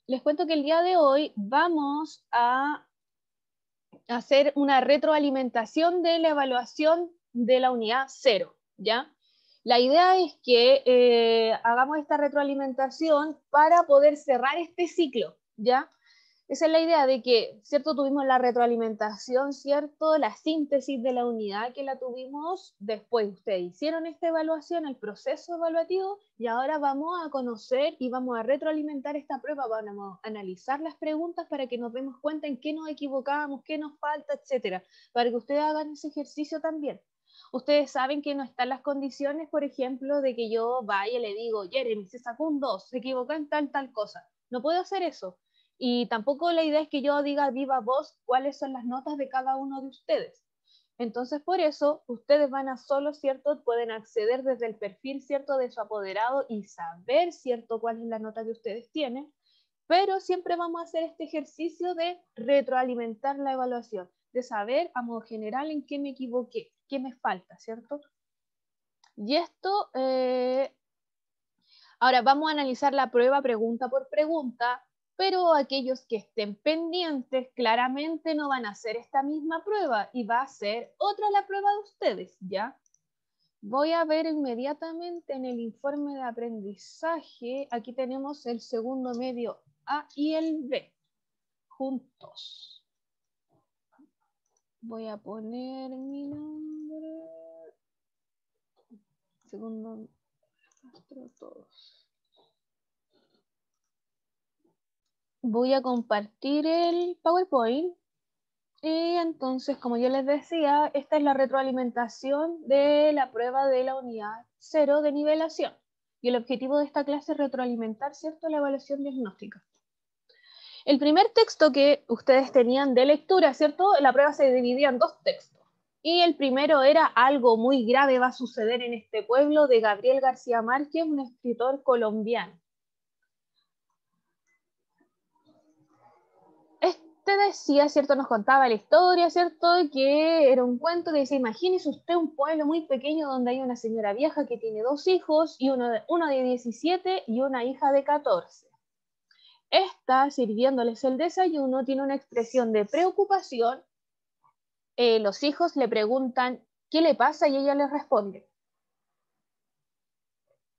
les cuento que el día de hoy vamos a hacer una retroalimentación de la evaluación de la unidad 0, ¿ya? La idea es que hagamos esta retroalimentación para poder cerrar este ciclo, ¿ya? Esa es la idea de que, ¿cierto? Tuvimos la retroalimentación, ¿cierto? La síntesis de la unidad que la tuvimos después. Ustedes hicieron esta evaluación, el proceso evaluativo, y ahora vamos a conocer y vamos a retroalimentar esta prueba. Vamos a analizar las preguntas para que nos demos cuenta en qué nos equivocamos, qué nos falta, etcétera, para que ustedes hagan ese ejercicio también. Ustedes saben que no están las condiciones, por ejemplo, de que yo vaya y le digo, Jeremy, se sacó un 2, se equivocó en tal cosa. No puedo hacer eso. Y tampoco la idea es que yo diga viva voz cuáles son las notas de cada uno de ustedes. Entonces, por eso, ustedes van a solo, ¿cierto? Pueden acceder desde el perfil, ¿cierto? De su apoderado y saber, ¿cierto? Cuál es la nota que ustedes tienen. Pero siempre vamos a hacer este ejercicio de retroalimentar la evaluación, de saber a modo general en qué me equivoqué, qué me falta, ¿cierto? Y esto, ahora vamos a analizar la prueba pregunta por pregunta, pero aquellos que estén pendientes claramente no van a hacer esta misma prueba y va a ser otra la prueba de ustedes, ¿ya? Voy a ver inmediatamente en el informe de aprendizaje, aquí tenemos el segundo medio A y el B, juntos. Voy a poner mi nombre, segundo, todos. Voy a compartir el PowerPoint. Y entonces, como yo les decía, esta es la retroalimentación de la prueba de la unidad 0 de nivelación. Y el objetivo de esta clase es retroalimentar, ¿cierto?, la evaluación diagnóstica. El primer texto que ustedes tenían de lectura, ¿cierto?, la prueba se dividía en dos textos. Y el primero era Algo muy grave va a suceder en este pueblo, de Gabriel García Márquez, un escritor colombiano. Te decía, ¿cierto? Nos contaba la historia, ¿cierto? Que era un cuento que dice, imagínese usted un pueblo muy pequeño donde hay una señora vieja que tiene dos hijos, y uno de 17 y una hija de 14. Esta, sirviéndoles el desayuno, tiene una expresión de preocupación. Los hijos le preguntan, ¿qué le pasa? Y ella les responde,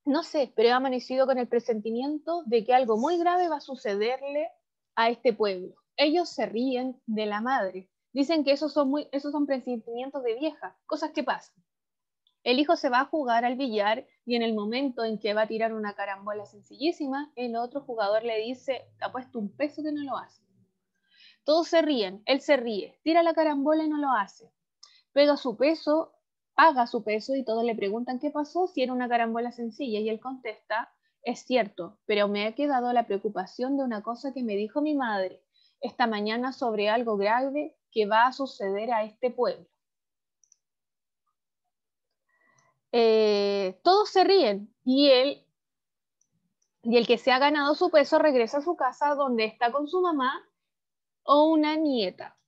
no sé, pero he amanecido con el presentimiento de que algo muy grave va a sucederle a este pueblo. Ellos se ríen de la madre. Dicen que esos son presentimientos de vieja, cosas que pasan. El hijo se va a jugar al billar y en el momento en que va a tirar una carambola sencillísima, el otro jugador le dice, te apuesto un peso que no lo hace. Todos se ríen, él se ríe, tira la carambola y no lo hace. Pega su peso, paga su peso y todos le preguntan qué pasó si era una carambola sencilla y él contesta, es cierto, pero me ha quedado la preocupación de una cosa que me dijo mi madre esta mañana sobre algo grave que va a suceder a este pueblo. Todos se ríen y el que se ha ganado su peso regresa a su casa donde está con su mamá o una nieta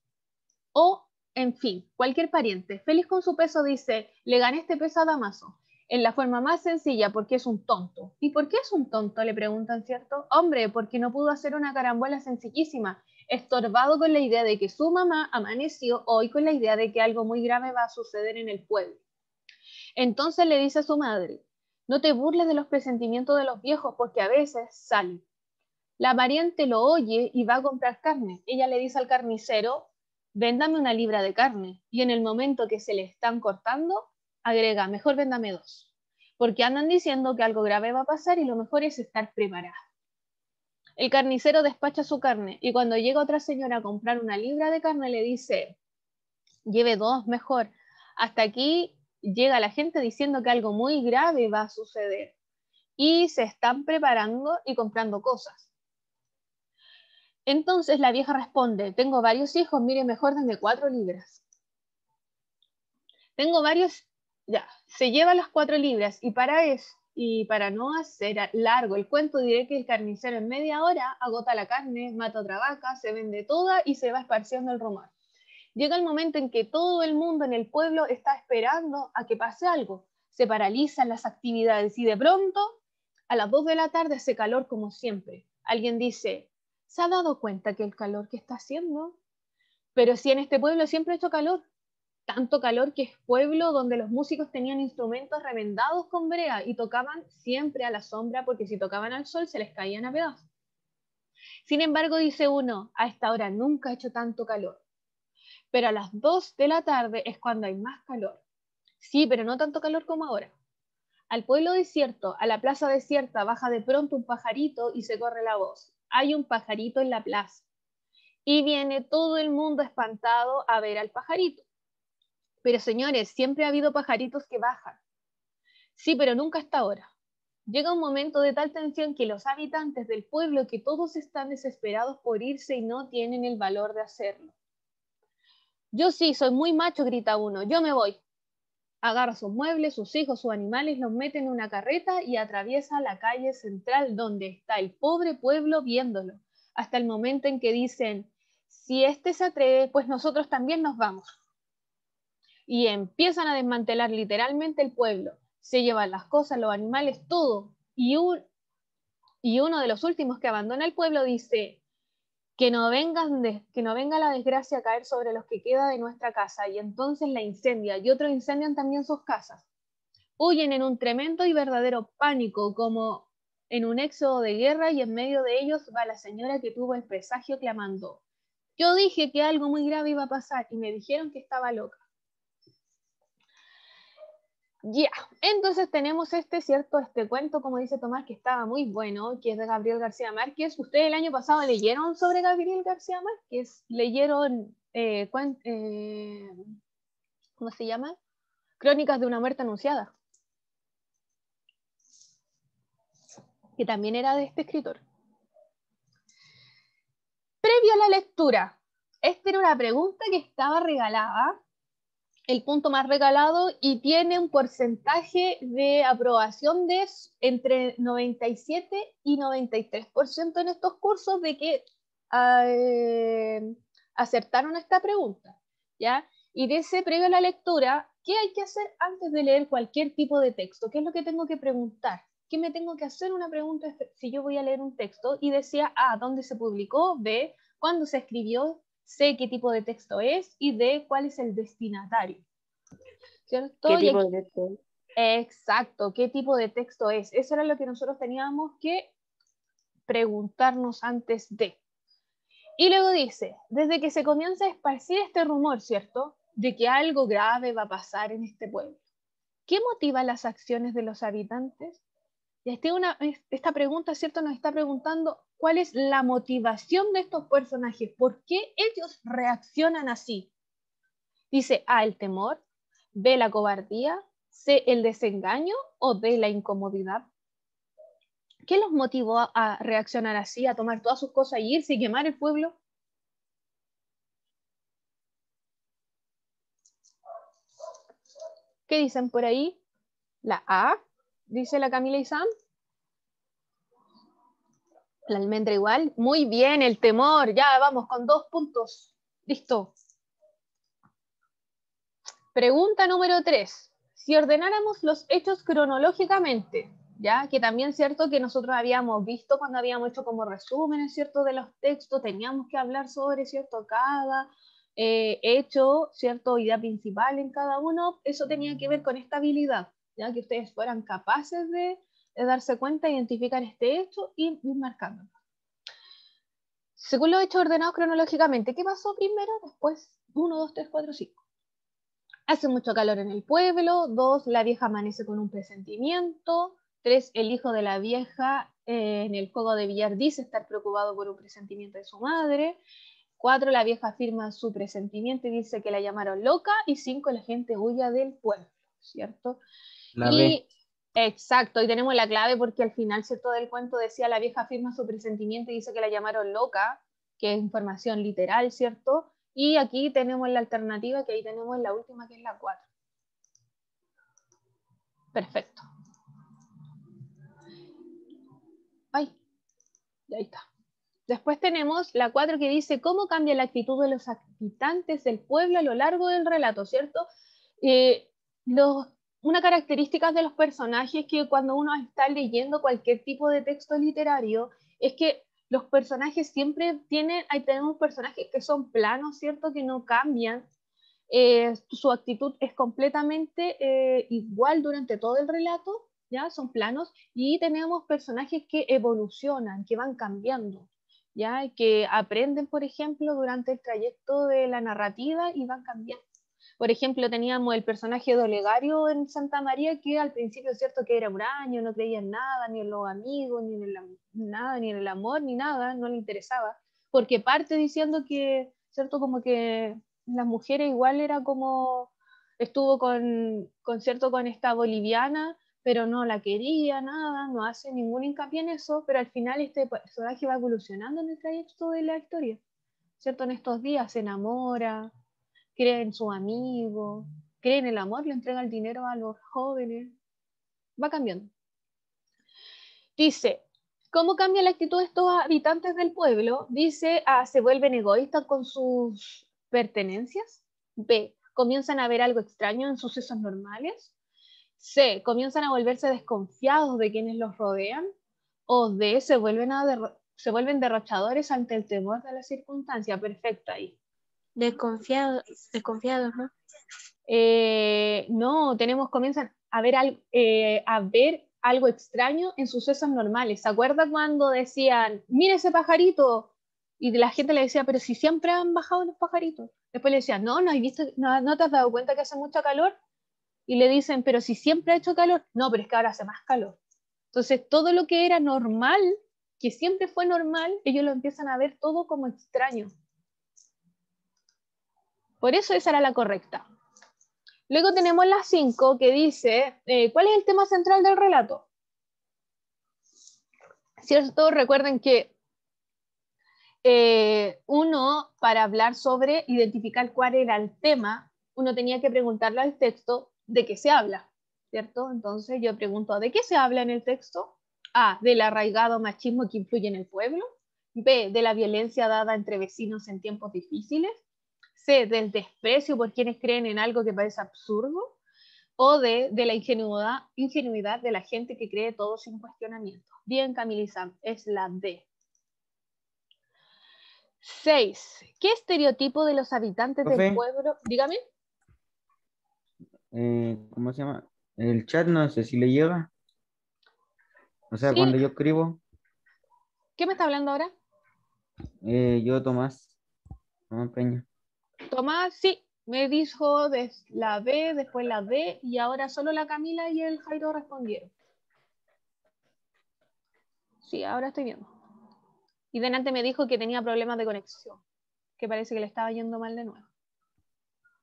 o, en fin, cualquier pariente feliz con su peso dice, le gané este peso a Damaso, en la forma más sencilla, porque es un tonto. ¿Y por qué es un tonto?, le preguntan, ¿cierto? Hombre, porque no pudo hacer una carambola sencillísima, estorbado con la idea de que su mamá amaneció hoy con la idea de que algo muy grave va a suceder en el pueblo. Entonces le dice a su madre, no te burles de los presentimientos de los viejos, porque a veces salen. La pariente lo oye y va a comprar carne. Ella le dice al carnicero, véndame una libra de carne. Y en el momento que se le están cortando, agrega, mejor véndame 2. Porque andan diciendo que algo grave va a pasar y lo mejor es estar preparado. El carnicero despacha su carne y cuando llega otra señora a comprar una libra de carne le dice, lleve 2 mejor. Hasta aquí llega la gente diciendo que algo muy grave va a suceder. Y se están preparando y comprando cosas. Entonces la vieja responde, tengo varios hijos, mire, mejor denme 4 libras. Tengo varios, ya, se lleva las 4 libras y para no hacer largo el cuento, diré que el carnicero en media hora agota la carne, mata otra vaca, se vende toda y se va esparciendo el rumor. Llega el momento en que todo el mundo en el pueblo está esperando a que pase algo. Se paralizan las actividades y de pronto, a las 2 de la tarde hace calor como siempre. Alguien dice, ¿Se ha dado cuenta que el calor que está haciendo? Pero si en este pueblo siempre ha hecho calor, tanto calor que es pueblo donde los músicos tenían instrumentos remendados con brea y tocaban siempre a la sombra porque si tocaban al sol se les caían a pedazos. Sin embargo, dice uno, a esta hora nunca ha hecho tanto calor, pero a las 2 de la tarde es cuando hay más calor. Sí, pero no tanto calor como ahora. Al pueblo desierto, a la plaza desierta, baja de pronto un pajarito y se corre la voz. Hay un pajarito en la plaza. Y viene todo el mundo espantado a ver al pajarito. Pero señores, siempre ha habido pajaritos que bajan. Sí, pero nunca hasta ahora. Llega un momento de tal tensión que los habitantes del pueblo, que todos están desesperados por irse y no tienen el valor de hacerlo. Yo sí, soy muy macho, grita uno, yo me voy. Agarra sus muebles, sus hijos, sus animales, los mete en una carreta y atraviesa la calle central donde está el pobre pueblo viéndolo, hasta el momento en que dicen, si este se atreve, pues nosotros también nos vamos. Y empiezan a desmantelar literalmente el pueblo. Se llevan las cosas, los animales, todo. Y uno de los últimos que abandona el pueblo dice, que no venga la desgracia a caer sobre los que queda de nuestra casa, y entonces la incendia, y otros incendian también sus casas. Huyen en un tremendo y verdadero pánico, como en un éxodo de guerra, y en medio de ellos va la señora que tuvo el presagio clamando, yo dije que algo muy grave iba a pasar, y me dijeron que estaba loca. Ya, entonces tenemos este cuento, como dice Tomás, que estaba muy bueno, que es de Gabriel García Márquez. ¿Ustedes el año pasado leyeron sobre Gabriel García Márquez? ¿Leyeron, cómo se llama? Crónicas de una muerte anunciada, que también era de este escritor. Previo a la lectura, esta era una pregunta que estaba regalada, el punto más regalado, y tiene un porcentaje de aprobación de entre 97 y 93% en estos cursos de que acertaron esta pregunta, ¿ya? Y de ese previo a la lectura, ¿qué hay que hacer antes de leer cualquier tipo de texto? ¿Qué es lo que tengo que preguntar? ¿Qué me tengo que hacer una pregunta si yo voy a leer un texto? Y decía, A, ¿dónde se publicó? B, ¿cuándo se escribió? C, qué tipo de texto es, y D, cuál es el destinatario. ¿Cierto? ¿Qué tipo de texto? Exacto, ¿qué tipo de texto es? Eso era lo que nosotros teníamos que preguntarnos antes de. Y luego dice, desde que se comienza a esparcir este rumor, ¿cierto?, de que algo grave va a pasar en este pueblo, ¿qué motiva las acciones de los habitantes? Y esta pregunta, ¿cierto?, nos está preguntando cuál es la motivación de estos personajes, por qué ellos reaccionan así. Dice A, el temor, B, la cobardía, C, el desengaño o D, la incomodidad. ¿Qué los motivó a reaccionar así, a tomar todas sus cosas y irse y quemar el pueblo? ¿Qué dicen por ahí? La A, dice la Camila y Sam. La almendra igual. Muy bien, el temor. Ya vamos con 2 puntos. Listo. Pregunta número 3. Si ordenáramos los hechos cronológicamente, ya que también cierto que nosotros habíamos visto cuando habíamos hecho como resúmenes, cierto, de los textos, teníamos que hablar sobre, cierto, cada hecho, cierto, idea principal en cada uno. Eso tenía que ver con esta habilidad, ya que ustedes fueran capaces de darse cuenta, identificar este hecho y ir marcándolo. Según los hechos ordenados cronológicamente, ¿qué pasó primero? Después, 1, 2, 3, 4, 5. Hace mucho calor en el pueblo. 2, la vieja amanece con un presentimiento. 3, el hijo de la vieja en el juego de billar dice estar preocupado por un presentimiento de su madre. 4, la vieja afirma su presentimiento y dice que la llamaron loca. Y 5, la gente huye del pueblo, ¿cierto? La B. Exacto, y tenemos la clave porque al final, ¿cierto?, del cuento decía la vieja afirma su presentimiento y dice que la llamaron loca, que es información literal, ¿cierto? Y aquí tenemos la alternativa, que ahí tenemos la última, que es la 4. Perfecto. Ay, ahí está. Después tenemos la 4 que dice cómo cambia la actitud de los habitantes del pueblo a lo largo del relato, ¿cierto? Una característica de los personajes que cuando uno está leyendo cualquier tipo de texto literario es que los personajes siempre ahí tenemos personajes que son planos, ¿cierto? Que no cambian. Su actitud es completamente igual durante todo el relato, ¿ya? Son planos, y tenemos personajes que evolucionan, que van cambiando, ¿ya? Que aprenden, por ejemplo, durante el trayecto de la narrativa y van cambiando. Por ejemplo, teníamos el personaje de Olegario en Santa María, que al principio es cierto que era huraño, no creía en nada, ni en los amigos, nada, ni en el amor, ni nada, no le interesaba, porque parte diciendo que, cierto, como que las mujeres igual era como, estuvo con esta boliviana, pero no la quería, nada, no hace ningún hincapié en eso, pero al final este personaje va evolucionando en el trayecto de la historia, ¿cierto? En estos días se enamora, cree en su amigo, cree en el amor, le entrega el dinero a los jóvenes, va cambiando. Dice, ¿cómo cambia la actitud de estos habitantes del pueblo? Dice, se vuelven egoístas con sus pertenencias. B, comienzan a ver algo extraño en sucesos normales. C, comienzan a volverse desconfiados de quienes los rodean. O D, se vuelven derrochadores ante el temor de la circunstancia. Perfecto ahí. Desconfiados, ¿no? No, comienzan a ver algo extraño en sucesos normales. ¿Se acuerdan cuando decían, mire ese pajarito? Y la gente le decía, pero si siempre han bajado los pajaritos. Después le decían, no has visto, no te has dado cuenta que hace mucho calor. Y le dicen, pero si siempre ha hecho calor. No, pero es que ahora hace más calor. Entonces, todo lo que era normal, que siempre fue normal, ellos lo empiezan a ver todo como extraño. Por eso esa era la correcta. Luego tenemos la 5 que dice, ¿cuál es el tema central del relato? ¿Cierto? Recuerden que uno, para hablar sobre, identificar cuál era el tema, uno tenía que preguntarle al texto de qué se habla, ¿cierto? Entonces yo pregunto, ¿de qué se habla en el texto? A, del arraigado machismo que influye en el pueblo. B, de la violencia dada entre vecinos en tiempos difíciles. C, del desprecio por quienes creen en algo que parece absurdo. O de la ingenuidad de la gente que cree todo sin cuestionamiento. Bien, Camila, es la D. 6. ¿Qué estereotipo de los habitantes del pueblo? Dígame. ¿Cómo se llama? El chat no sé si le llega. O sea, Sí. cuando yo escribo. ¿Qué me está hablando ahora? Yo, Tomás Peña. Tomás, sí, me dijo la B, después la D, y ahora solo la Camila y el Jairo respondieron. Sí, ahora estoy viendo. Y delante me dijo que tenía problemas de conexión, que parece que le estaba yendo mal de nuevo.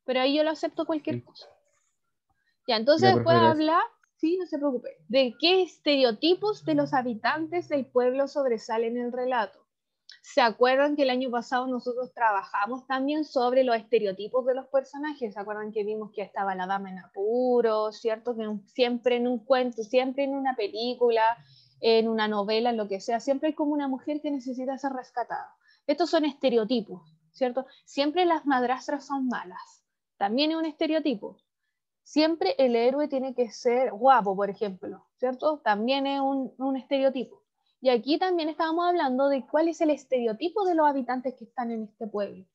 Pero ahí yo lo acepto cualquier cosa. Ya, entonces Ya, después profe, habla, sí, no se preocupe, de qué estereotipos de los habitantes del pueblo sobresalen en el relato. ¿Se acuerdan que el año pasado nosotros trabajamos también sobre los estereotipos de los personajes? ¿Se acuerdan que vimos que estaba la dama en apuros, cierto? Que siempre en un cuento, siempre en una película, en una novela, en lo que sea, siempre hay como una mujer que necesita ser rescatada. Estos son estereotipos, ¿cierto? Siempre las madrastras son malas. También es un estereotipo. Siempre el héroe tiene que ser guapo, por ejemplo, ¿cierto? También es un estereotipo. Y aquí también estábamos hablando de cuál es el estereotipo de los habitantes que están en este pueblo.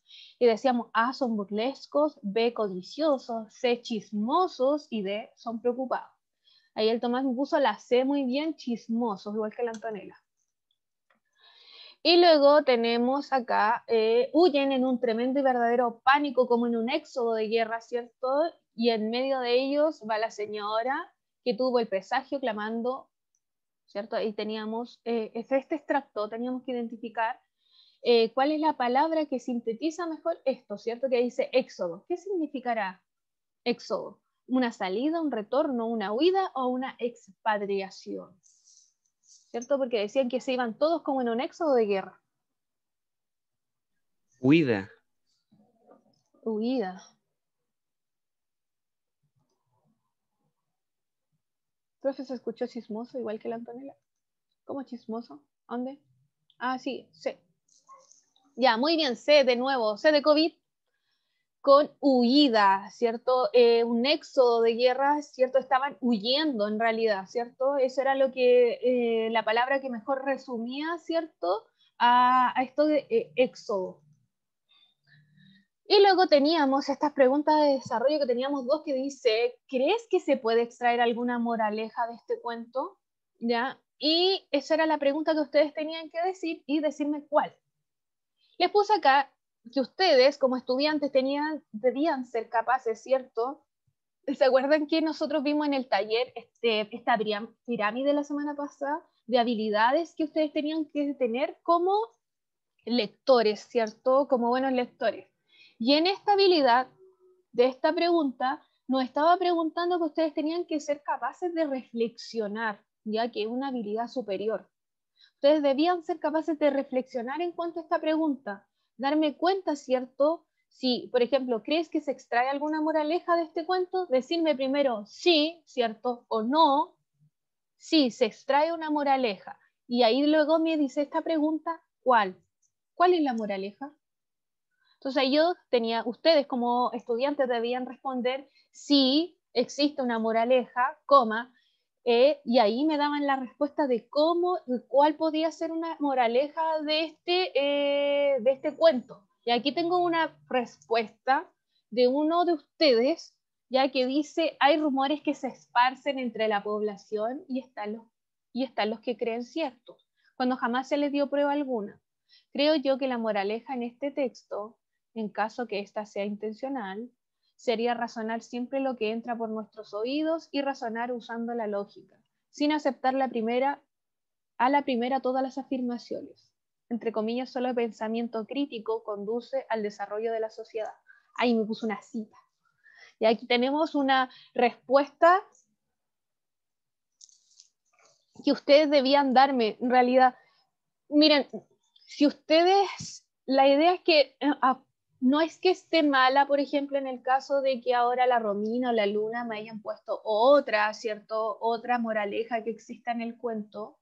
Y decíamos, A, son burlescos, B, codiciosos, C, chismosos y D, son preocupados. Ahí el Tomás me puso la C muy bien, chismosos, igual que la Antonella. Y luego tenemos acá, huyen en un tremendo y verdadero pánico, como en un éxodo de guerra, ¿cierto? Y en medio de ellos va la señora que tuvo el presagio clamando, ¿cierto? Y teníamos este extracto, teníamos que identificar cuál es la palabra que sintetiza mejor esto, ¿cierto? Que dice éxodo. ¿Qué significará éxodo? ¿Una salida, un retorno, una huida o una expatriación? ¿Cierto? Porque decían que se iban todos como en un éxodo de guerra. Huida. Huida. Profe, se escuchó chismoso, igual que la Antonella. ¿Cómo chismoso? ¿Dónde? Ah, sí, C. Ya, muy bien, C de nuevo, C de COVID, con huida, ¿cierto? Un éxodo de guerra, ¿cierto? Estaban huyendo en realidad, ¿cierto? Eso era lo que, la palabra que mejor resumía, ¿cierto? a esto de éxodo. Y luego teníamos estas preguntas de desarrollo, que teníamos dos, que dice, ¿crees que se puede extraer alguna moraleja de este cuento? ¿Ya? Y esa era la pregunta que ustedes tenían que decir y decirme cuál. Les puse acá que ustedes como estudiantes debían ser capaces, ¿cierto? ¿Se acuerdan que nosotros vimos en el taller esta pirámide la semana pasada de habilidades que ustedes tenían que tener como lectores, ¿cierto? Como buenos lectores. Y en esta habilidad de esta pregunta nos estaba preguntando que ustedes tenían que ser capaces de reflexionar, ya que es una habilidad superior. Ustedes debían ser capaces de reflexionar en cuanto a esta pregunta, darme cuenta, ¿cierto? Si, por ejemplo, ¿crees que se extrae alguna moraleja de este cuento? Decirme primero sí, ¿cierto? O no, sí, se extrae una moraleja. Y ahí luego me dice esta pregunta, ¿cuál? ¿Cuál es la moraleja? Entonces ustedes como estudiantes debían responder sí, existe una moraleja, coma, y ahí me daban la respuesta de cuál podía ser una moraleja de este cuento. Y aquí tengo una respuesta de uno de ustedes, ya que dice, hay rumores que se esparcen entre la población y están los que creen ciertos, cuando jamás se les dio prueba alguna. Creo yo que la moraleja en este texto, en caso que ésta sea intencional, sería razonar siempre lo que entra por nuestros oídos y razonar usando la lógica, sin aceptar a la primera todas las afirmaciones. Entre comillas, solo el pensamiento crítico conduce al desarrollo de la sociedad. Ahí me puso una cita. Y aquí tenemos una respuesta que ustedes debían darme. En realidad, miren, si ustedes, la idea es que no es que esté mala, por ejemplo, en el caso de que ahora la Romina o la Luna me hayan puesto otra, ¿cierto? Otra moraleja que exista en el cuento.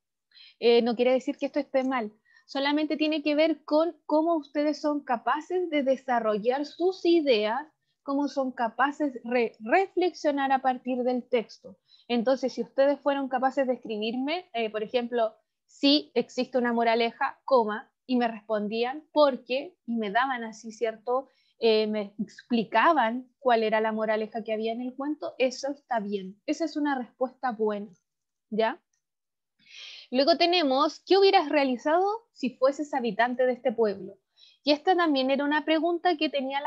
No quiere decir que esto esté mal. Solamente tiene que ver con cómo ustedes son capaces de desarrollar sus ideas, cómo son capaces de reflexionar a partir del texto. Entonces, si ustedes fueron capaces de escribirme, por ejemplo, sí existe una moraleja, coma, y me respondían por qué, y me daban así, ¿cierto? Me explicaban cuál era la moraleja que había en el cuento, eso está bien. Esa es una respuesta buena, ¿ya? Luego tenemos, ¿qué hubieras realizado si fueses habitante de este pueblo? Y esta también era una pregunta que tenía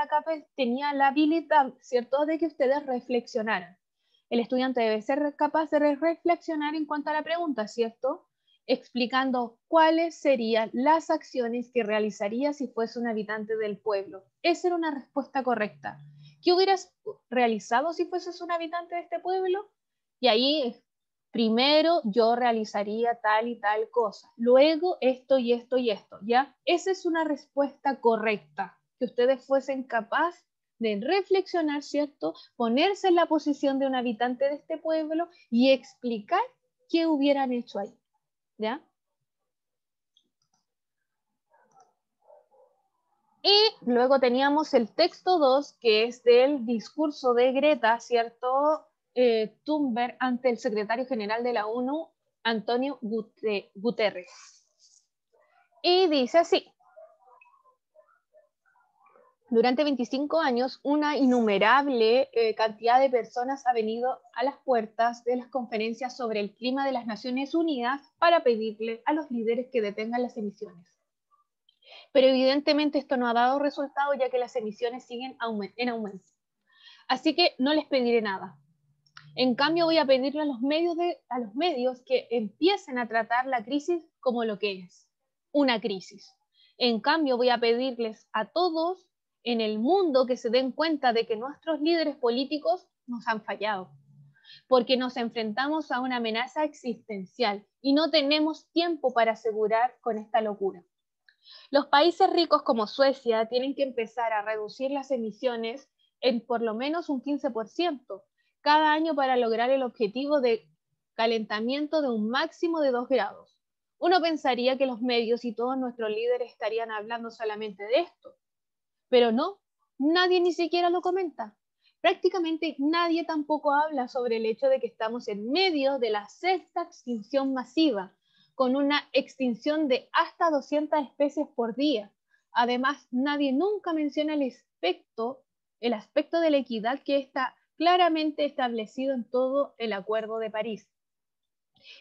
la habilidad, ¿cierto?, de que ustedes reflexionaran. El estudiante debe ser capaz de reflexionar en cuanto a la pregunta, ¿cierto?, explicando cuáles serían las acciones que realizaría si fuese un habitante del pueblo. Esa era una respuesta correcta. ¿Qué hubieras realizado si fueses un habitante de este pueblo? Y ahí, primero yo realizaría tal y tal cosa, luego esto y esto y esto, ¿ya? Esa es una respuesta correcta, que ustedes fuesen capaces de reflexionar, ¿cierto? Ponerse en la posición de un habitante de este pueblo y explicar qué hubieran hecho ahí, ¿ya? Y luego teníamos el texto 2, que es del discurso de Greta, ¿cierto? Thunberg ante el secretario general de la ONU, Antonio Guterres. Y dice así: durante 25 años, una innumerable cantidad de personas ha venido a las puertas de las conferencias sobre el clima de las Naciones Unidas para pedirle a los líderes que detengan las emisiones. Pero evidentemente esto no ha dado resultado, ya que las emisiones siguen en aumento. Así que no les pediré nada. En cambio, voy a pedirle a los medios que empiecen a tratar la crisis como lo que es, una crisis. En cambio, voy a pedirles a todos en el mundo que se den cuenta de que nuestros líderes políticos nos han fallado, porque nos enfrentamos a una amenaza existencial y no tenemos tiempo para asegurar con esta locura. Los países ricos como Suecia tienen que empezar a reducir las emisiones en por lo menos un 15% cada año para lograr el objetivo de calentamiento de un máximo de 2 grados. Uno pensaría que los medios y todos nuestros líderes estarían hablando solamente de esto, pero no, nadie ni siquiera lo comenta. Prácticamente nadie tampoco habla sobre el hecho de que estamos en medio de la sexta extinción masiva, con una extinción de hasta 200 especies por día. Además, nadie nunca menciona el aspecto de la equidad que está claramente establecido en todo el Acuerdo de París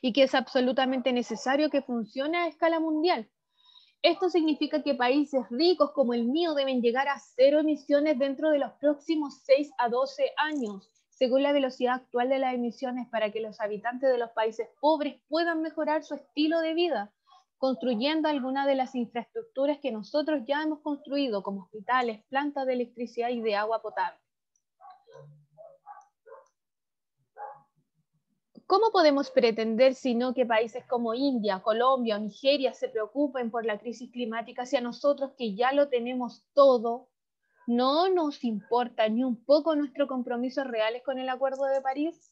y que es absolutamente necesario que funcione a escala mundial. Esto significa que países ricos como el mío deben llegar a 0 emisiones dentro de los próximos 6 a 12 años, según la velocidad actual de las emisiones, para que los habitantes de los países pobres puedan mejorar su estilo de vida, construyendo algunas de las infraestructuras que nosotros ya hemos construido, como hospitales, plantas de electricidad y de agua potable. ¿Cómo podemos pretender sino que países como India, Colombia o Nigeria se preocupen por la crisis climática si a nosotros, que ya lo tenemos todo, no nos importa ni un poco nuestros compromisos reales con el Acuerdo de París?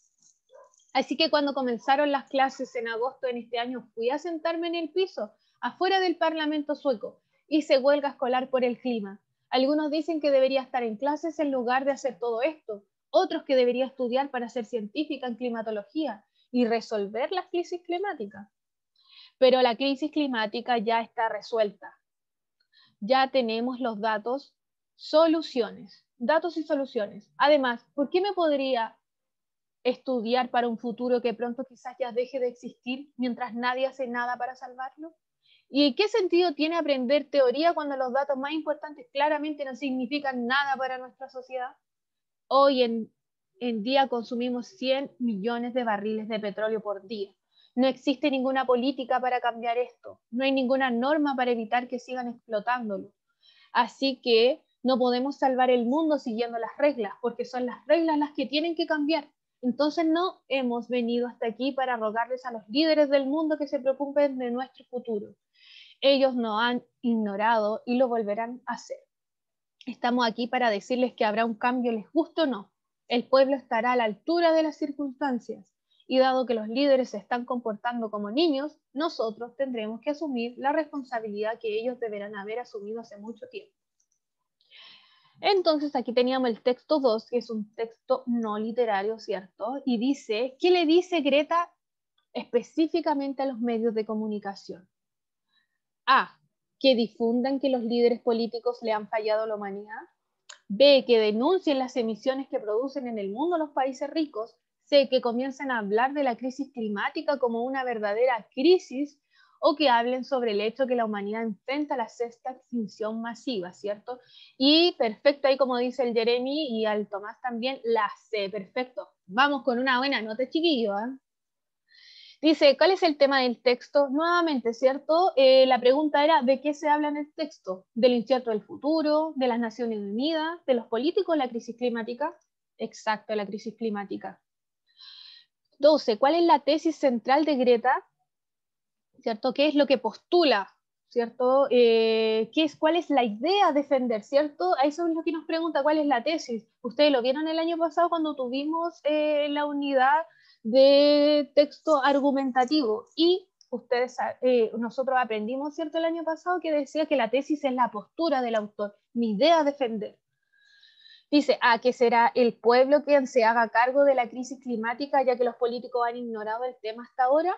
Así que cuando comenzaron las clases en agosto de este año, fui a sentarme en el piso, afuera del Parlamento sueco. Hice huelga escolar por el clima. Algunos dicen que debería estar en clases en lugar de hacer todo esto. Otros que debería estudiar para ser científica en climatología y resolver las crisis climáticas. Pero la crisis climática ya está resuelta. Ya tenemos los datos y soluciones. Además, ¿por qué me podría estudiar para un futuro que pronto quizás ya deje de existir mientras nadie hace nada para salvarlo? ¿Y qué sentido tiene aprender teoría cuando los datos más importantes claramente no significan nada para nuestra sociedad? Hoy en día consumimos 100 millones de barriles de petróleo por día. No existe ninguna política para cambiar esto. No hay ninguna norma para evitar que sigan explotándolo. Así que no podemos salvar el mundo siguiendo las reglas, porque son las reglas las que tienen que cambiar. Entonces no hemos venido hasta aquí para rogarles a los líderes del mundo que se preocupen de nuestro futuro. Ellos nos han ignorado y lo volverán a hacer. Estamos aquí para decirles que habrá un cambio, les guste o no. El pueblo estará a la altura de las circunstancias. Y dado que los líderes se están comportando como niños, nosotros tendremos que asumir la responsabilidad que ellos deberán haber asumido hace mucho tiempo. Entonces aquí teníamos el texto 2, que es un texto no literario, ¿cierto? Y dice, ¿qué le dice Greta específicamente a los medios de comunicación? A, que difundan que los líderes políticos le han fallado a la humanidad. B, que denuncien las emisiones que producen en el mundo los países ricos. C, que comiencen a hablar de la crisis climática como una verdadera crisis, o que hablen sobre el hecho que la humanidad enfrenta la sexta extinción masiva, ¿cierto? Y perfecto, ahí como dice el Jeremy y al Tomás también, la C, perfecto. Vamos con una buena nota, chiquillo, ¿eh? Dice, ¿cuál es el tema del texto? Nuevamente, ¿cierto? La pregunta era, ¿de qué se habla en el texto? ¿Del incierto del futuro? ¿De las Naciones Unidas? ¿De los políticos? ¿La crisis climática? Exacto, la crisis climática. 12. ¿Cuál es la tesis central de Greta? ¿Cierto? ¿Qué es lo que postula? ¿Cierto? ¿Cuál es la idea a defender? ¿Cierto? A eso es lo que nos pregunta, ¿cuál es la tesis? Ustedes lo vieron el año pasado cuando tuvimos la unidad de texto argumentativo y nosotros aprendimos, ¿cierto? El año pasado que decía que la tesis es la postura del autor, mi idea a defender. Dice, que será el pueblo quien se haga cargo de la crisis climática ya que los políticos han ignorado el tema hasta ahora.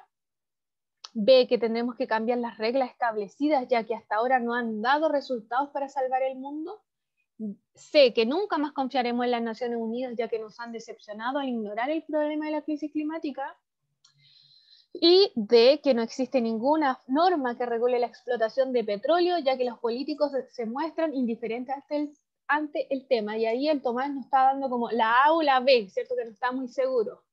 B, que tendremos que cambiar las reglas establecidas ya que hasta ahora no han dado resultados para salvar el mundo. C, que nunca más confiaremos en las Naciones Unidas ya que nos han decepcionado al ignorar el problema de la crisis climática. Y D, que no existe ninguna norma que regule la explotación de petróleo ya que los políticos se muestran indiferentes ante el tema. Y ahí el Tomás nos está dando como la A o la B, ¿cierto? Que no está muy seguro.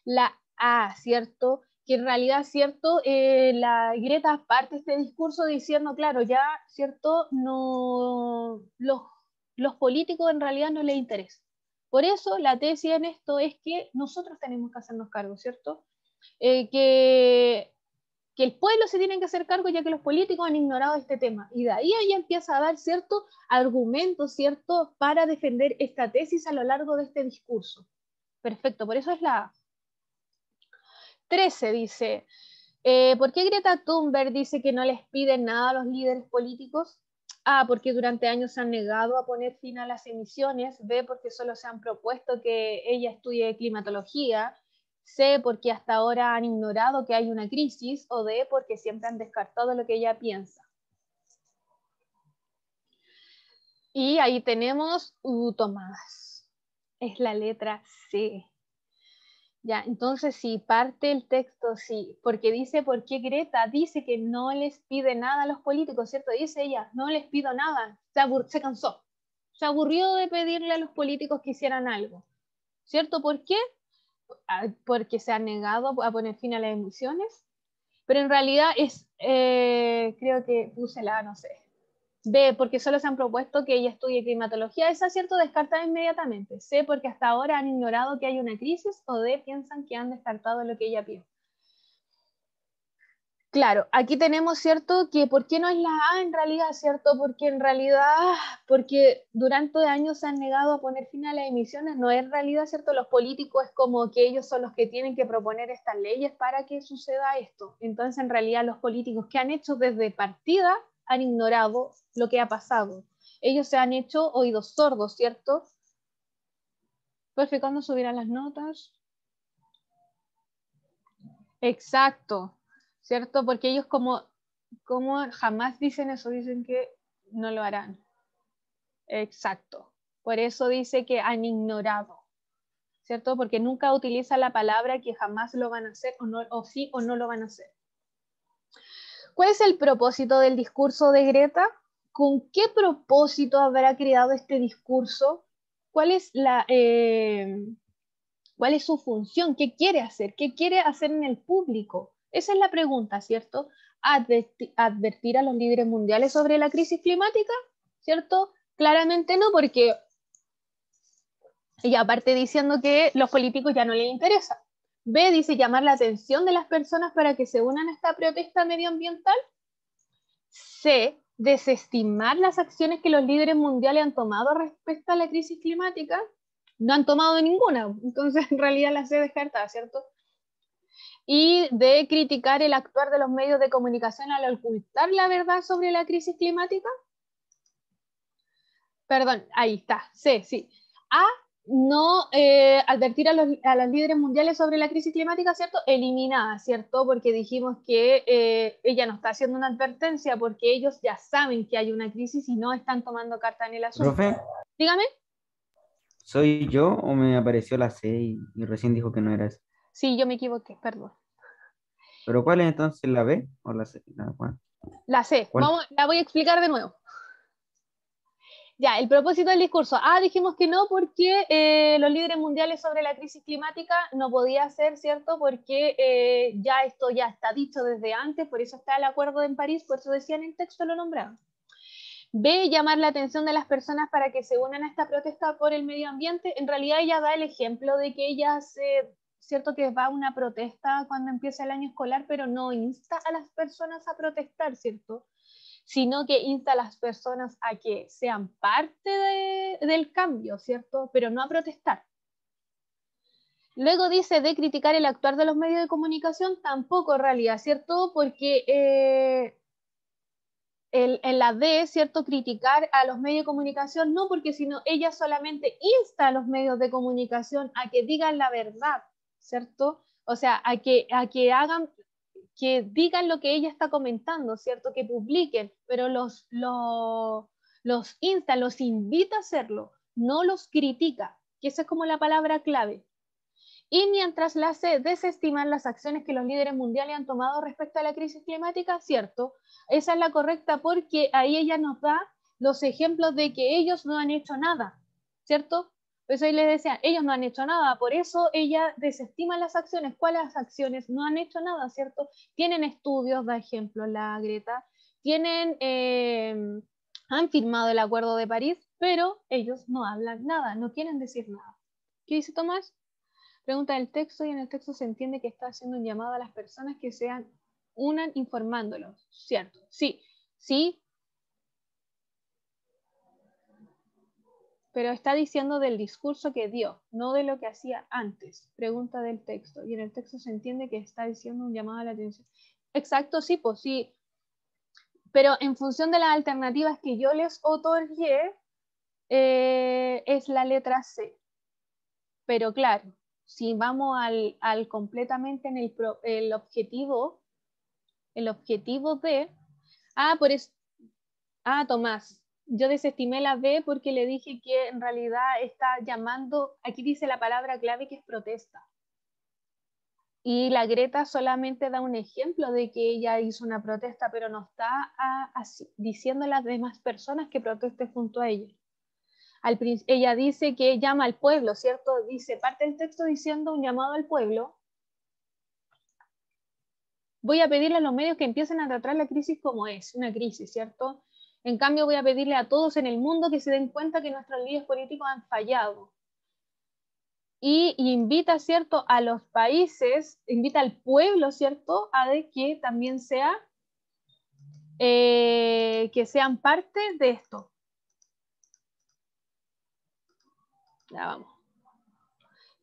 La A, ¿cierto? Que en realidad, ¿cierto? La Greta parte este discurso diciendo, claro, ya, ¿cierto? No, los políticos en realidad no les interesa. Por eso la tesis en esto es que nosotros tenemos que hacernos cargo, ¿cierto? Que el pueblo se tiene que hacer cargo ya que los políticos han ignorado este tema. Y de ahí ella empieza a dar ciertos argumentos, ¿cierto? Para defender esta tesis a lo largo de este discurso. Perfecto, por eso es la A. 13 dice, ¿por qué Greta Thunberg dice que no les piden nada a los líderes políticos? A, porque durante años se han negado a poner fin a las emisiones. B, porque solo se han propuesto que ella estudie climatología. C, porque hasta ahora han ignorado que hay una crisis, o D, porque siempre han descartado lo que ella piensa. Y ahí tenemos Tomás. Es la letra C. Ya, entonces sí, parte el texto, sí, porque dice, ¿por qué Greta dice que no les pide nada a los políticos, ¿cierto? Dice ella, no les pido nada, se cansó, se aburrió de pedirle a los políticos que hicieran algo, ¿cierto? ¿Por qué? Porque se han negado a poner fin a las emisiones, pero en realidad es, creo que puse la, no sé, B, porque solo se han propuesto que ella estudie climatología. Esa, cierto, descartada inmediatamente. C, porque hasta ahora han ignorado que hay una crisis. O D, piensan que han descartado lo que ella piensa. Claro, aquí tenemos, cierto, que ¿por qué no es la A en realidad, cierto? Porque en realidad, porque durante años se han negado a poner fin a las emisiones, no es en realidad, cierto, los políticos es como que ellos son los que tienen que proponer estas leyes para que suceda esto. Entonces, en realidad, los políticos que han hecho desde partida han ignorado lo que ha pasado. Ellos se han hecho oídos sordos, ¿cierto? Perfecto, ¿cuándo subirán las notas? Exacto, ¿cierto? Porque ellos como jamás dicen eso, dicen que no lo harán. Exacto. Por eso dice que han ignorado, ¿cierto? Porque nunca utiliza la palabra que jamás lo van a hacer o, no, o sí o no lo van a hacer. ¿Cuál es el propósito del discurso de Greta? ¿Con qué propósito habrá creado este discurso? ¿Cuál es su función? ¿Qué quiere hacer? ¿Qué quiere hacer en el público? Esa es la pregunta, ¿cierto? ¿Advertir a los líderes mundiales sobre la crisis climática? ¿Cierto? Claramente no, porque ella aparte diciendo que los políticos ya no les interesa. B, dice llamar la atención de las personas para que se unan a esta protesta medioambiental. C, desestimar las acciones que los líderes mundiales han tomado respecto a la crisis climática. No han tomado ninguna, entonces en realidad la C descartada, ¿cierto? Y D, criticar el actuar de los medios de comunicación al ocultar la verdad sobre la crisis climática. Perdón, ahí está, C, sí. A, no advertir a los líderes mundiales sobre la crisis climática, ¿cierto? Eliminada, ¿cierto? Porque dijimos que ella no está haciendo una advertencia porque ellos ya saben que hay una crisis y no están tomando carta en el asunto. Profe, Dígame. ¿soy yo o me apareció la C y recién dijo que no era eso? Sí, yo me equivoqué, perdón. ¿Pero cuál es entonces la B o la C? ¿Cuál? La C, ¿Cuál? la voy a explicar de nuevo. Ya, el propósito del discurso. Dijimos que no porque los líderes mundiales sobre la crisis climática no podía ser, ¿cierto? Porque ya esto ya está dicho desde antes, por eso está el acuerdo en París, por eso decía en el texto, lo nombraban. B, llamar la atención de las personas para que se unan a esta protesta por el medio ambiente. En realidad ella da el ejemplo de que ella hace, ¿cierto? Que va a una protesta cuando empieza el año escolar, pero no insta a las personas a protestar, ¿cierto? Sino que insta a las personas a que sean parte del cambio, ¿cierto? Pero no a protestar. Luego dice de criticar el actuar de los medios de comunicación, tampoco en realidad, ¿cierto? Porque en la D, ¿cierto? Criticar a los medios de comunicación, no porque sino ella solamente insta a los medios de comunicación a que digan la verdad, ¿cierto? O sea, a que hagan, que digan lo que ella está comentando, ¿cierto? Que publiquen, pero los insta, los invita a hacerlo, no los critica, que esa es como la palabra clave. Y mientras la C, desestimar las acciones que los líderes mundiales han tomado respecto a la crisis climática, cierto, esa es la correcta porque ahí ella nos da los ejemplos de que ellos no han hecho nada, ¿cierto? Pues ahí les decía, ellos no han hecho nada, por eso ella desestima las acciones. ¿Cuáles acciones? No han hecho nada, ¿cierto? Tienen estudios, da ejemplo la Greta, han firmado el Acuerdo de París, pero ellos no hablan nada, no quieren decir nada. ¿Qué dice Tomás? Pregunta del texto y en el texto se entiende que está haciendo un llamado a las personas que sean unan informándolos, ¿cierto? Sí, sí, pero está diciendo del discurso que dio, no de lo que hacía antes. Pregunta del texto y en el texto se entiende que está diciendo un llamado a la atención. Exacto, sí, pues sí, pero en función de las alternativas que yo les otorgué, es la letra C. Pero claro, si vamos al completamente en el objetivo de... Tomás, yo desestimé la B porque le dije que en realidad está llamando, aquí dice la palabra clave que es protesta. Y la Greta solamente da un ejemplo de que ella hizo una protesta, pero no está diciendo a las demás personas que protesten junto a ella. Ella dice que llama al pueblo, ¿cierto? Dice, parte del texto diciendo un llamado al pueblo. Voy a pedirle a los medios que empiecen a tratar la crisis como es, una crisis, ¿cierto? En cambio, voy a pedirle a todos en el mundo que se den cuenta que nuestros líderes políticos han fallado. Y invita, ¿cierto?, a los países, invita al pueblo, ¿cierto?, a de que también que sean parte de esto. Ya vamos.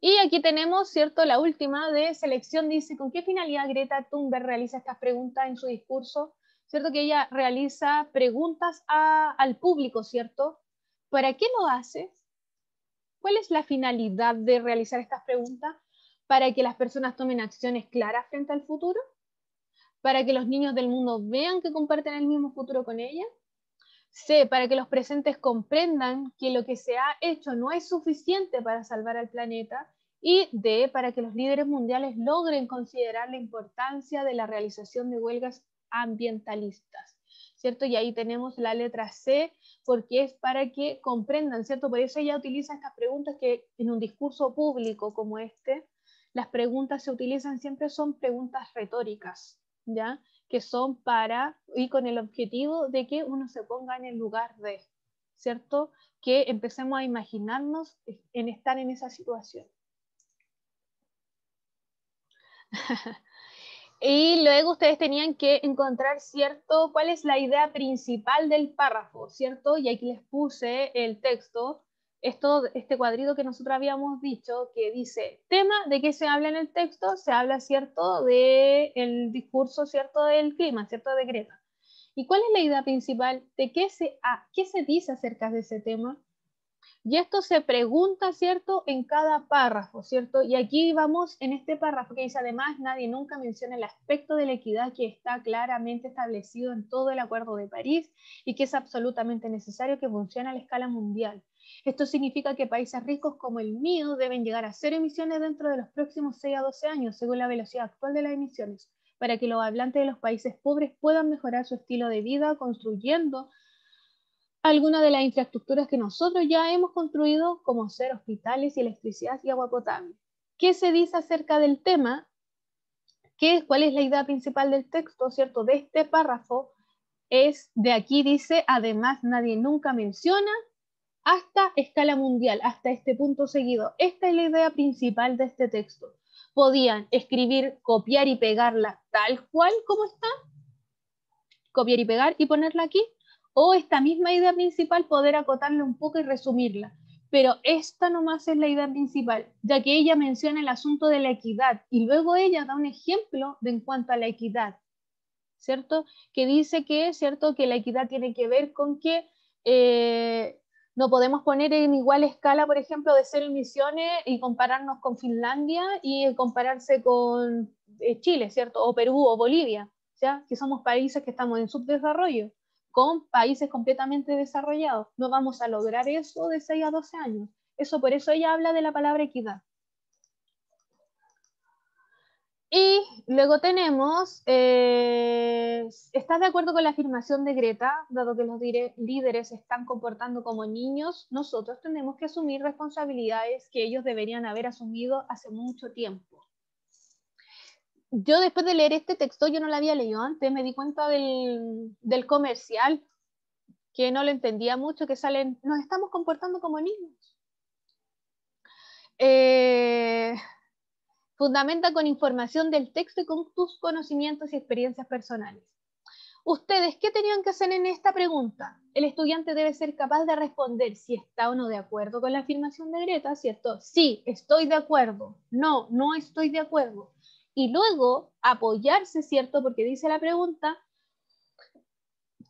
Y aquí tenemos, ¿cierto?, la última de selección, dice, ¿con qué finalidad Greta Thunberg realiza estas preguntas en su discurso? ¿Cierto? Que ella realiza preguntas al público, ¿cierto? ¿Para qué lo hace? ¿Cuál es la finalidad de realizar estas preguntas? ¿Para que las personas tomen acciones claras frente al futuro? ¿Para que los niños del mundo vean que comparten el mismo futuro con ella? C, para que los presentes comprendan que lo que se ha hecho no es suficiente para salvar al planeta. Y D, para que los líderes mundiales logren considerar la importancia de la realización de huelgas ambientalistas, ¿cierto? Y ahí tenemos la letra C, porque es para que comprendan, ¿cierto? Por eso ella utiliza estas preguntas que en un discurso público como este, las preguntas se utilizan siempre son preguntas retóricas, ¿ya? Que son y con el objetivo de que uno se ponga en el lugar de, ¿cierto? Que empecemos a imaginarnos en estar en esa situación. Y luego ustedes tenían que encontrar, ¿cierto?, cuál es la idea principal del párrafo, ¿cierto? Y aquí les puse el texto, este cuadrito que nosotros habíamos dicho, que dice, tema, ¿de qué se habla en el texto? Se habla, ¿cierto?, del discurso, ¿cierto?, del clima, ¿cierto?, de Greta. ¿Y cuál es la idea principal? ¿De qué se dice acerca de ese tema? Y esto se pregunta, ¿cierto?, en cada párrafo, ¿cierto? Y aquí vamos en este párrafo que dice, además, nadie nunca menciona el aspecto de la equidad que está claramente establecido en todo el Acuerdo de París y que es absolutamente necesario que funcione a la escala mundial. Esto significa que países ricos como el mío deben llegar a cero emisiones dentro de los próximos 6 a 12 años, según la velocidad actual de las emisiones, para que los hablantes de los países pobres puedan mejorar su estilo de vida construyendo algunas de las infraestructuras que nosotros ya hemos construido, como ser hospitales y electricidad y agua potable. ¿Qué se dice acerca del tema? ¿Cuál es la idea principal del texto, ¿cierto? De este párrafo de aquí dice, además nadie nunca menciona hasta escala mundial, hasta este punto seguido. Esta es la idea principal de este texto. Podían escribir, copiar y pegarla tal cual como está, copiar y pegar y ponerla aquí, o esta misma idea principal poder acotarla un poco y resumirla. Pero esta nomás es la idea principal, ya que ella menciona el asunto de la equidad y luego ella da un ejemplo en cuanto a la equidad, ¿cierto? Que dice que, ¿cierto?, que la equidad tiene que ver con que no podemos poner en igual escala, por ejemplo, de 0 emisiones y compararnos con Finlandia y compararse con Chile, ¿cierto? O Perú o Bolivia, ¿ya? Que somos países que estamos en subdesarrollo, con países completamente desarrollados. No vamos a lograr eso de 6 a 12 años. Por eso ella habla de la palabra equidad. Y luego tenemos, ¿estás de acuerdo con la afirmación de Greta? Dado que los líderes se están comportando como niños, nosotros tenemos que asumir responsabilidades que ellos deberían haber asumido hace mucho tiempo. Yo después de leer este texto, yo no lo había leído antes, me di cuenta del comercial, que no lo entendía mucho, que salen, nos estamos comportando como niños. Fundamenta con información del texto y con tus conocimientos y experiencias personales. ¿Ustedes qué tenían que hacer en esta pregunta? El estudiante debe ser capaz de responder si está o no de acuerdo con la afirmación de Greta, ¿cierto? Sí, estoy de acuerdo. No, no estoy de acuerdo. Y luego apoyarse, ¿cierto? Porque dice la pregunta,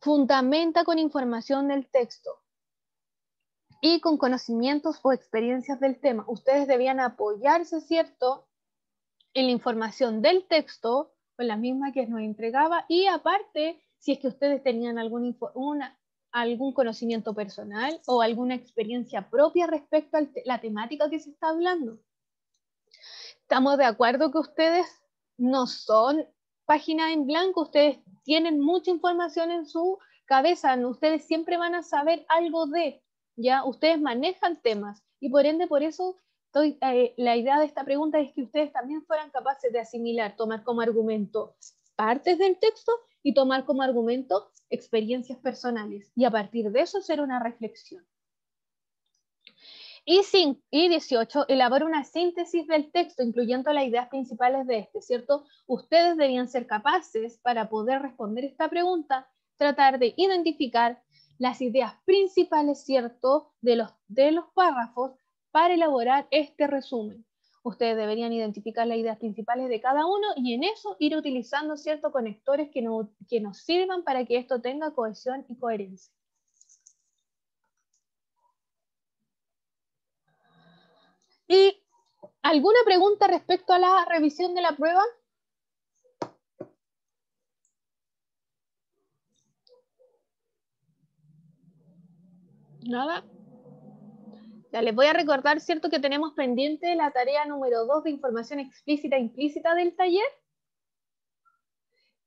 fundamenta con información del texto. y con conocimientos o experiencias del tema. Ustedes debían apoyarse, ¿cierto?, en la información del texto, con la misma que nos entregaba, y aparte, si es que ustedes tenían algún conocimiento personal o alguna experiencia propia respecto a la temática que se está hablando. Estamos de acuerdo que ustedes no son páginas en blanco, ustedes tienen mucha información en su cabeza, ustedes siempre van a saber algo de, ¿ya? Ustedes manejan temas y por ende, por eso la idea de esta pregunta es que ustedes también fueran capaces de asimilar, tomar como argumento partes del texto y tomar como argumento experiencias personales y a partir de eso hacer una reflexión. Y 18, elaborar una síntesis del texto, incluyendo las ideas principales de este, ¿cierto? Ustedes debían ser capaces, para poder responder esta pregunta, tratar de identificar las ideas principales, ¿cierto?, de los párrafos para elaborar este resumen. Ustedes deberían identificar las ideas principales de cada uno y en eso ir utilizando ciertos conectores que nos sirvan para que esto tenga cohesión y coherencia. ¿Y alguna pregunta respecto a la revisión de la prueba? Nada. Ya les voy a recordar, ¿cierto?, que tenemos pendiente la tarea número 2 de información explícita e implícita del taller.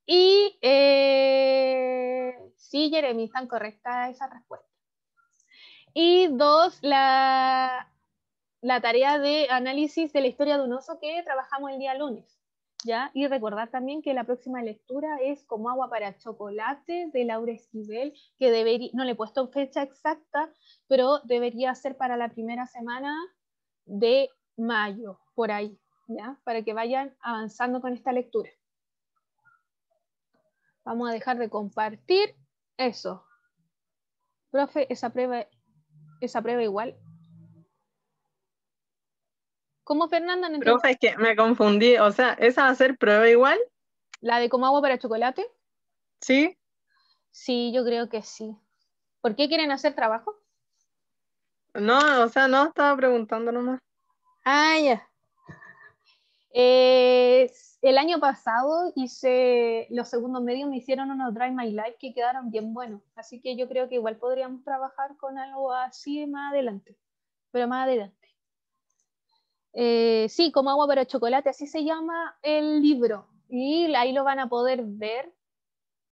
Y sí, Jeremy, están correctas esas respuestas. Y 2, la tarea de análisis de la historia de un oso que trabajamos el día lunes, ¿ya? Y recordar también que la próxima lectura es Como agua para chocolate, de Laura Esquivel, que no le he puesto fecha exacta, pero debería ser para la primera semana de mayo, por ahí, ¿ya? Para que vayan avanzando con esta lectura. Vamos a dejar de compartir eso. Profe, esa prueba igual. ¿Cómo, Fernanda? No entiendo. Profe, es que me confundí. O sea, ¿esa va a ser prueba igual? ¿La de Como agua para chocolate? ¿Sí? Sí, yo creo que sí. ¿Por qué quieren hacer trabajo? No, o sea, no, estaba preguntando nomás. Ah, ya. El año pasado los segundos medios me hicieron unos Drive My Life que quedaron bien buenos. Así que yo creo que igual podríamos trabajar con algo así más adelante. Pero más adelante. Sí, Como agua para chocolate, así se llama el libro. Y ahí lo van a poder ver